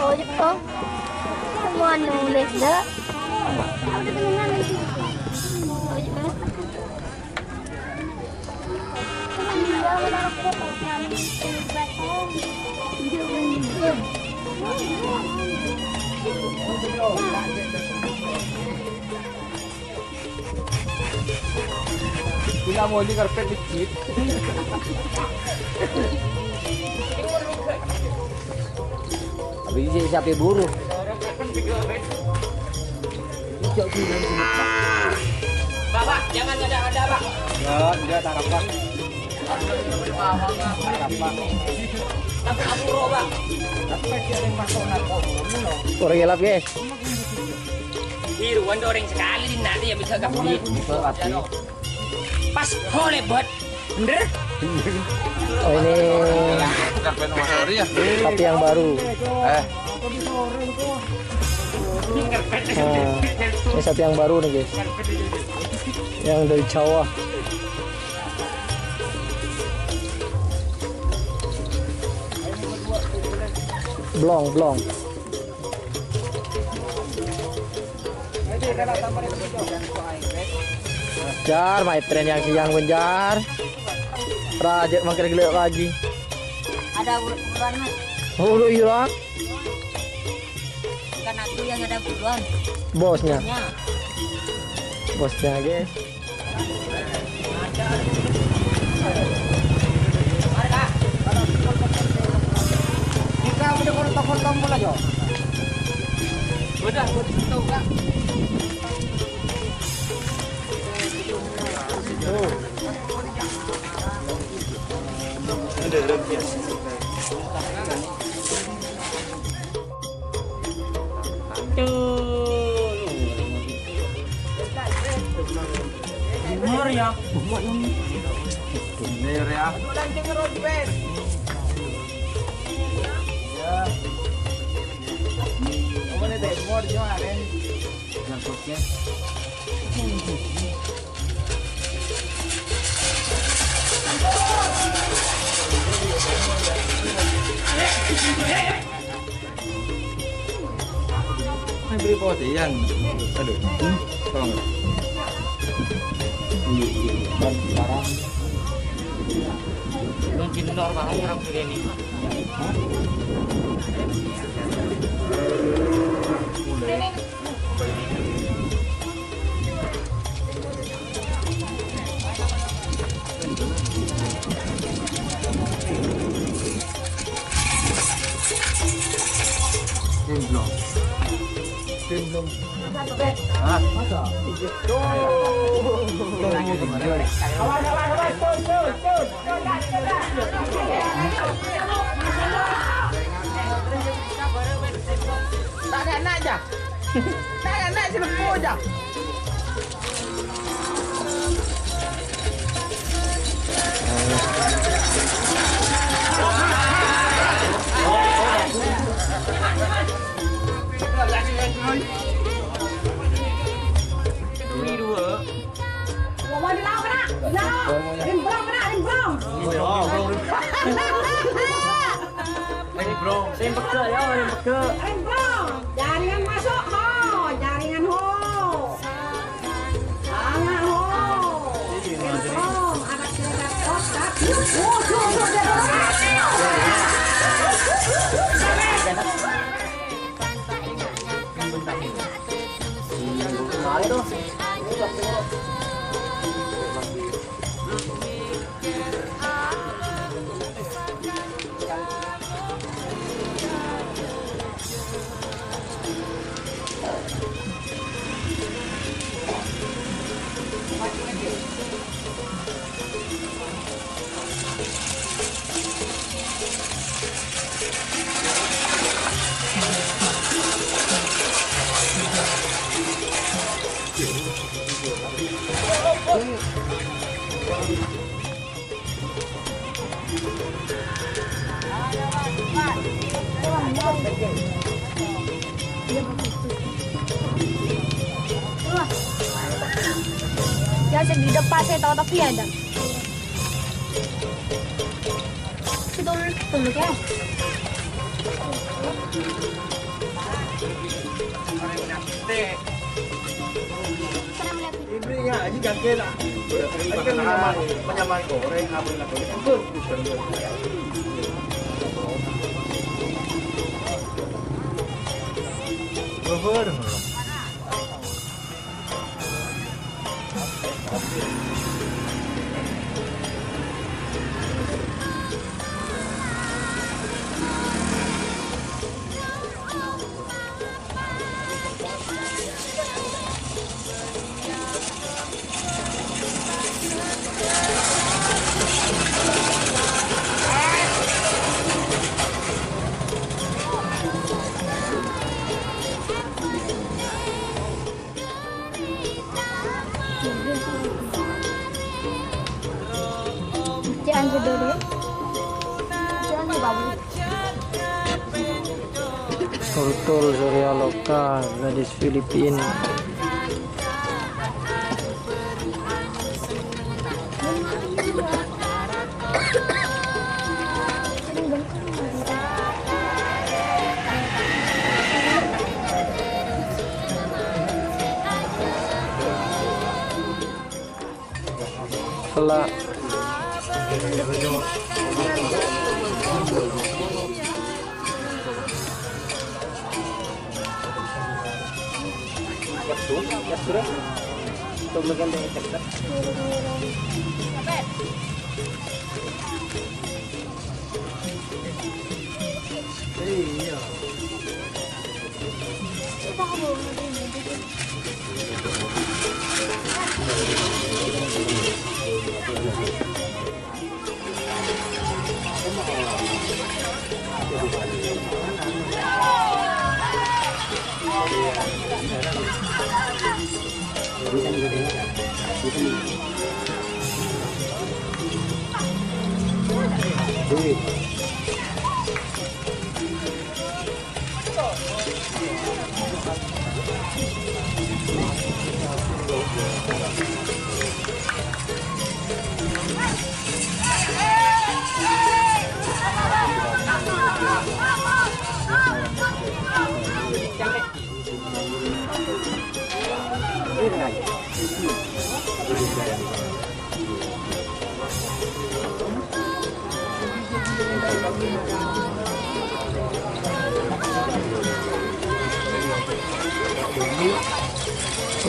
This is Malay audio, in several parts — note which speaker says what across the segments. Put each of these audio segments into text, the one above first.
Speaker 1: Oh, Jepang. Semua nulis dah. Udah dengar lagi. Oh, Jepang.
Speaker 2: Bila mau di karpet dikit. Habis siapa buru?
Speaker 3: Bapak, jangan ada Pak.
Speaker 2: Ya, dia tangkap Pak.
Speaker 3: Tapi apuro Pak.
Speaker 2: Orang gelap guys.
Speaker 3: Biruan doreng sekali di nanti yang bisa gabungin. Pas oleh buat bener.
Speaker 2: Oh ini
Speaker 4: Karpet nomor sorry ya.
Speaker 2: sapi yang baru. Ini sapi yang baru nih guys. Yang dari Jawa. Blong. Jar, my friend yang siang benjar. Raja makin gila lagi.
Speaker 1: Ada buruan mas.
Speaker 2: Oh, iya.
Speaker 1: Bukan aku yang ada buruan.
Speaker 2: Bosnya.
Speaker 1: Ya.
Speaker 2: Bosnya guys.
Speaker 3: Kita udah kontong-kontong pula jo. Udah, tahu Kak. Umur ya.
Speaker 4: Bener ya. Ini beli potian. Aduh. Tolong.
Speaker 3: Mungkin normal orang begini.
Speaker 4: Timblong.
Speaker 3: Tak ada anak aja. Tak ada anak selempu aja. Ini dua.
Speaker 1: Mau di laut nak? Rimbrong nak, rimbrong.
Speaker 3: Rempeke ya, rempeke.
Speaker 1: Rimbrong. Jaringan masuk ho, jaringan ho. Anak ho. Rimbrong, anak tidak kotak.
Speaker 5: Ya di depan saya tahu tapi ada. Betul kan?
Speaker 6: Ini nggak aja kakek lah. Ini kan menyamai goreng apa nak goreng? Betul.
Speaker 5: Jangan dulu. Jangan bagus.
Speaker 2: Kultur Surya Loka, gadis Filipina. Setelah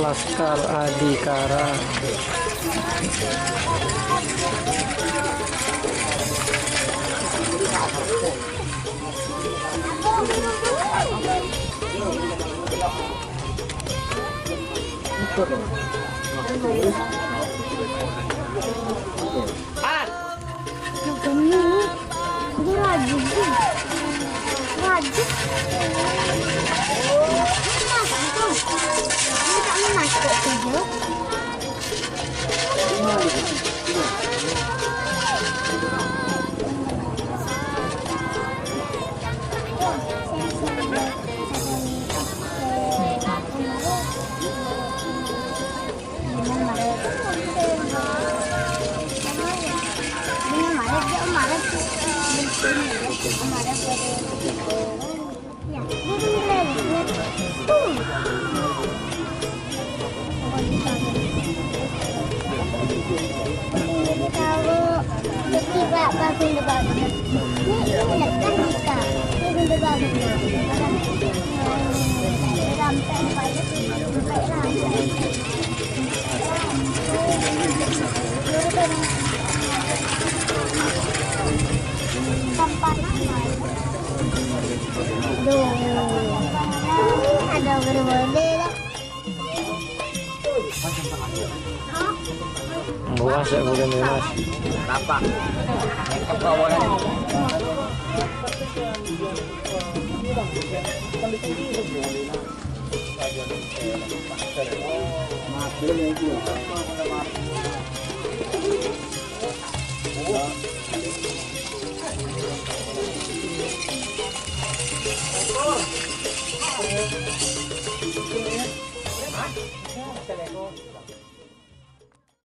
Speaker 2: Laskar Adhikara.
Speaker 5: Ini rajin. Rajin. Masuk saja. Kalau ketiga bagian depan ini kan bisa bagian depan sampai ada berbeda.
Speaker 2: Bukas ya bukan mas.
Speaker 3: Apa? Kebawalan.
Speaker 1: Hah?